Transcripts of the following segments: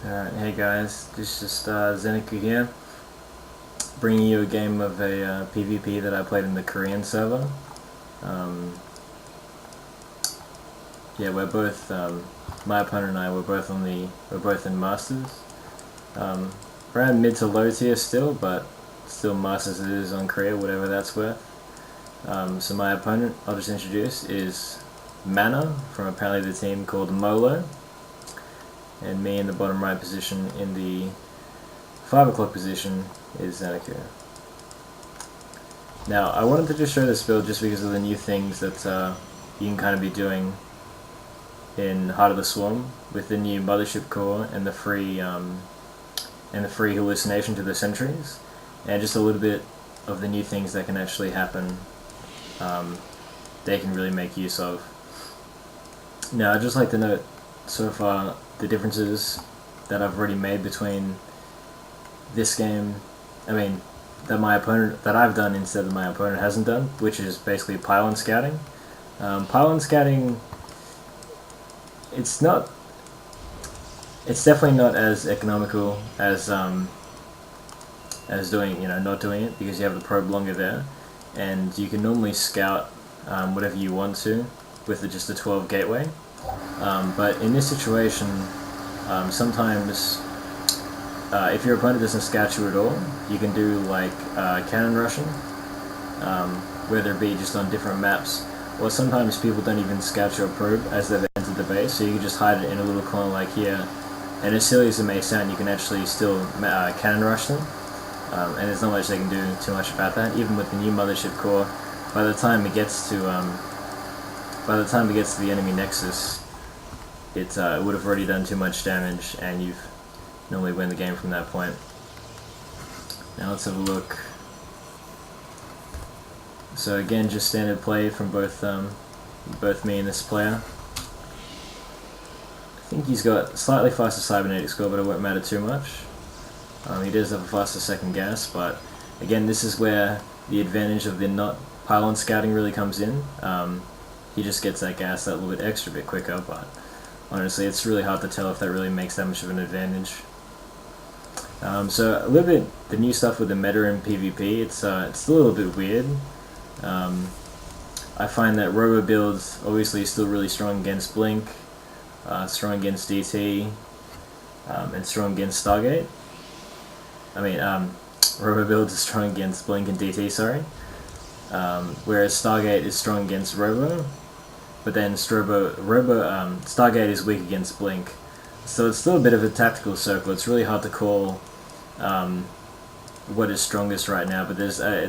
Alright, hey guys, this is just ZenAku here, bringing you a game of a PvP that I played in the Korean server. Um, yeah, we're both, my opponent and I, we're both in Masters. Around mid to low tier still, but still Masters it is on Korea, whatever that's worth. So my opponent, I'll just introduce, is Mana, from apparently the team called Molo. And me in the bottom right position, in the 5 o'clock position, is ZenAku. Now, I wanted to just show this build just because of the new things that you can kind of be doing in Heart of the Swarm with the new Mothership core and the free hallucination to the sentries, and just a little bit of the new things that can actually happen. They can really make use of. Now, I'd just like to note so far the differences that I've already made between this game, that I've done instead of my opponent hasn't done, which is basically pylon scouting. Pylon scouting, it's definitely not as economical as doing, not doing it, because you have the probe longer there, and you can normally scout whatever you want to with just a 12 gateway. But in this situation, sometimes if your opponent doesn't scout you at all, you can do like cannon rushing, whether it be just on different maps, or sometimes people don't even scout your probe as they've entered the base, so you can just hide it in a little corner like here, and as silly as it may sound, you can actually still cannon rush them, and there's not much they can do too much about that. Even with the new Mothership core, by the time it gets to the enemy nexus, it would have already done too much damage, and you've normally win the game from that point. Now let's have a look. So again, just standard play from both me and this player. I think he's got slightly faster cybernetic score, but it won't matter too much. He does have a faster second gas, but again, this is where the advantage of the not pylon scouting really comes in. He just gets that gas that little bit extra bit quicker, but honestly, it's really hard to tell if that really makes that much of an advantage. So a little bit the new stuff with the meta in PvP. It's still a little bit weird. I find that robo builds obviously still really strong against Blink, strong against DT, and strong against Stargate. Robo builds is strong against Blink and DT, sorry. Whereas Stargate is strong against Robo, but then Stargate is weak against Blink. So it's still a bit of a tactical circle. It's really hard to call what is strongest right now, but it's a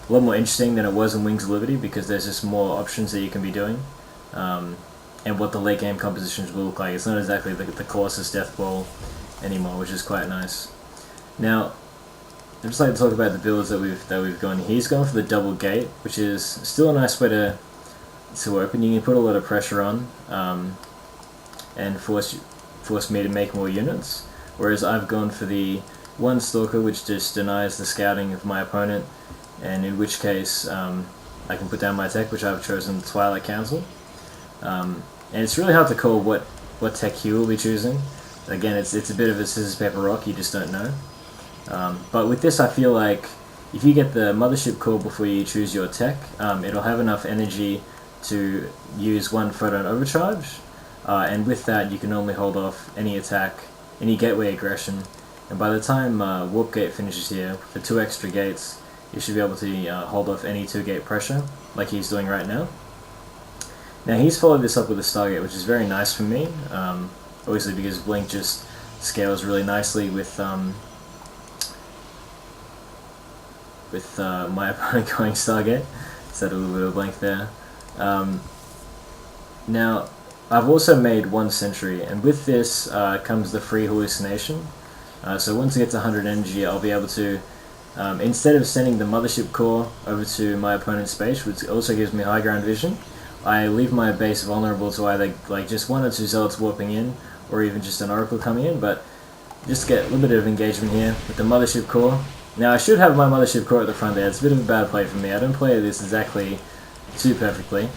lot more interesting than it was in Wings of Liberty, because there's just more options that you can be doing, and what the late game compositions will look like. It's not exactly the Colossus Death Ball anymore, which is quite nice. Now, I'd just like to talk about the builds that we've gone. He's gone for the double gate, which is still a nice way to open. You can put a lot of pressure on, and force me to make more units. Whereas I've gone for the one stalker, which just denies the scouting of my opponent, and in which case I can put down my tech, which I've chosen Twilight Council. And it's really hard to call what tech he will be choosing. Again, it's a bit of a scissors paper rock. You just don't know. But with this, I feel like if you get the Mothership core before you choose your tech, it'll have enough energy to use one photon overcharge, and with that you can normally hold off any attack, any gateway aggression, and by the time Warp Gate finishes here, for 2 extra gates, you should be able to hold off any 2-gate pressure, like he's doing right now. Now he's followed this up with a Stargate, which is very nice for me, obviously because Blink just scales really nicely with my opponent going Stargate. So a little bit of Blink there. Now, I've also made 1 sentry, and with this comes the free hallucination. So once it gets 100 energy, I'll be able to, instead of sending the Mothership core over to my opponent's base, which also gives me high ground vision, I leave my base vulnerable to either like just 1 or 2 zealots warping in, or even just an oracle coming in, but just get a little bit of engagement here with the Mothership core. Now I should have my Mothership core at the front there. It's a bit of a bad play for me. I don't play this exactly too perfectly.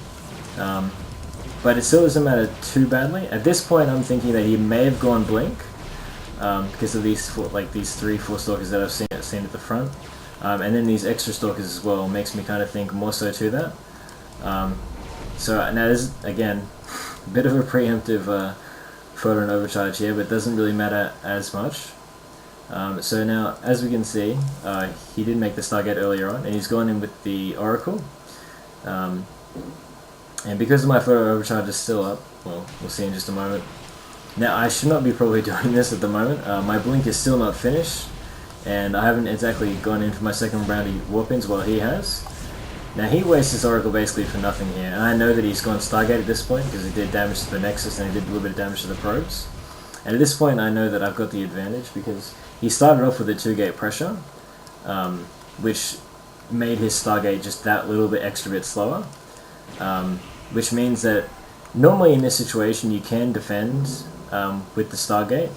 But it still doesn't matter too badly. At this point I'm thinking that he may have gone Blink, because of these these 3-4 stalkers that I've seen at the front, and then these extra stalkers as well makes me kind of think more so to that. So now this is, again, a bit of a preemptive photon overcharge here, but it doesn't really matter as much. So now, as we can see, he did make the Stargate earlier on, and he's gone in with the Oracle. And because my photo overcharge is still up, well, we'll see in just a moment. Now, I should not be probably doing this at the moment. My blink is still not finished, and I haven't exactly gone in for my second round of warp-ins while he has. Now, he wastes his Oracle basically for nothing here, and I know that he's gone Stargate at this point because he did damage to the Nexus and he did a little bit of damage to the probes. And at this point, I know that I've got the advantage because he started off with a 2-gate pressure, which made his Stargate just that little bit extra bit slower, which means that normally in this situation you can defend with the Stargate,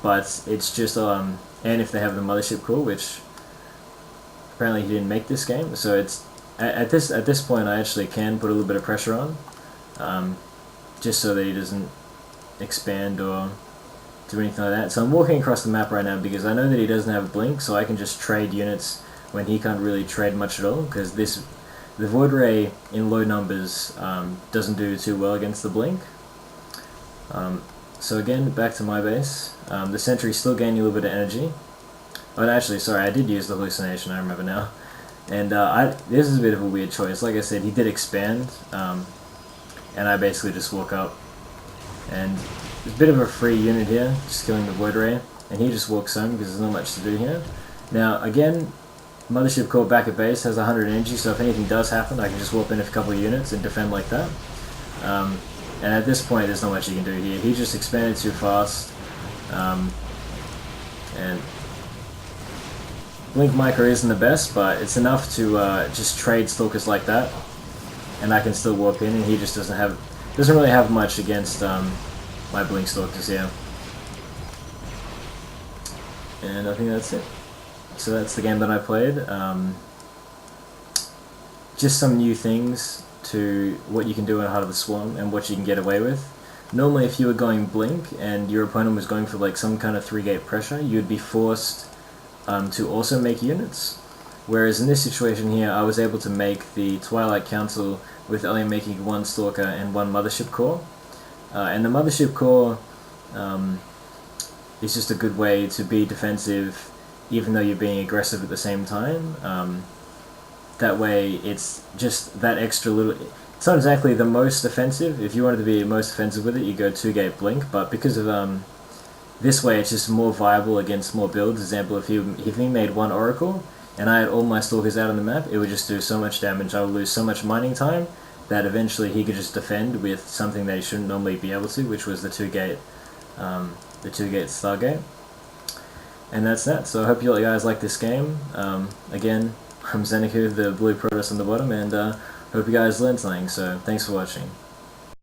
but it's just, and if they have the Mothership core, which apparently he didn't make this game, so it's, at this point I actually can put a little bit of pressure on, just so that he doesn't expand or do anything like that. So I'm walking across the map right now because I know that he doesn't have a blink, so I can just trade units when he can't really trade much at all, because the Void Ray in low numbers doesn't do too well against the blink. So again, back to my base. The Sentry's still gaining a little bit of energy. Oh, actually, sorry, I did use the hallucination, I remember now. And this is a bit of a weird choice. Like I said, he did expand, and I basically just walk up. And there's a bit of a free unit here, just killing the Void Ray, and he just walks home because there's not much to do here. Now, again, Mothership Core back at base has 100 energy, so if anything does happen, I can just warp in a couple of units and defend like that. And at this point, there's not much you can do here. He just expanded too fast, and Blink Micro isn't the best, but it's enough to just trade Stalkers like that, and I can still warp in, and he just doesn't really have much against my Blink Stalkers here. And I think that's it. So that's the game that I played. Just some new things to what you can do in Heart of the Swarm and what you can get away with. Normally if you were going Blink and your opponent was going for like some kind of 3-gate pressure, you'd be forced to also make units. Whereas in this situation here, I was able to make the Twilight Council with only making 1 Stalker and 1 Mothership Core. And the Mothership Core is just a good way to be defensive even though you're being aggressive at the same time. That way it's just that extra little... It's not exactly the most offensive. If you wanted to be most offensive with it, you go 2-gate Blink, but because of this way it's just more viable against more builds. Example, if he made 1 Oracle and I had all my Stalkers out on the map, it would just do so much damage. I would lose so much mining time that eventually he could just defend with something that he shouldn't normally be able to, which was the 2-gate Stargate. And that's that. So I hope you guys like this game. Again, I'm ZenAku, the blue Protoss on the bottom, and hope you guys learned something. So thanks for watching.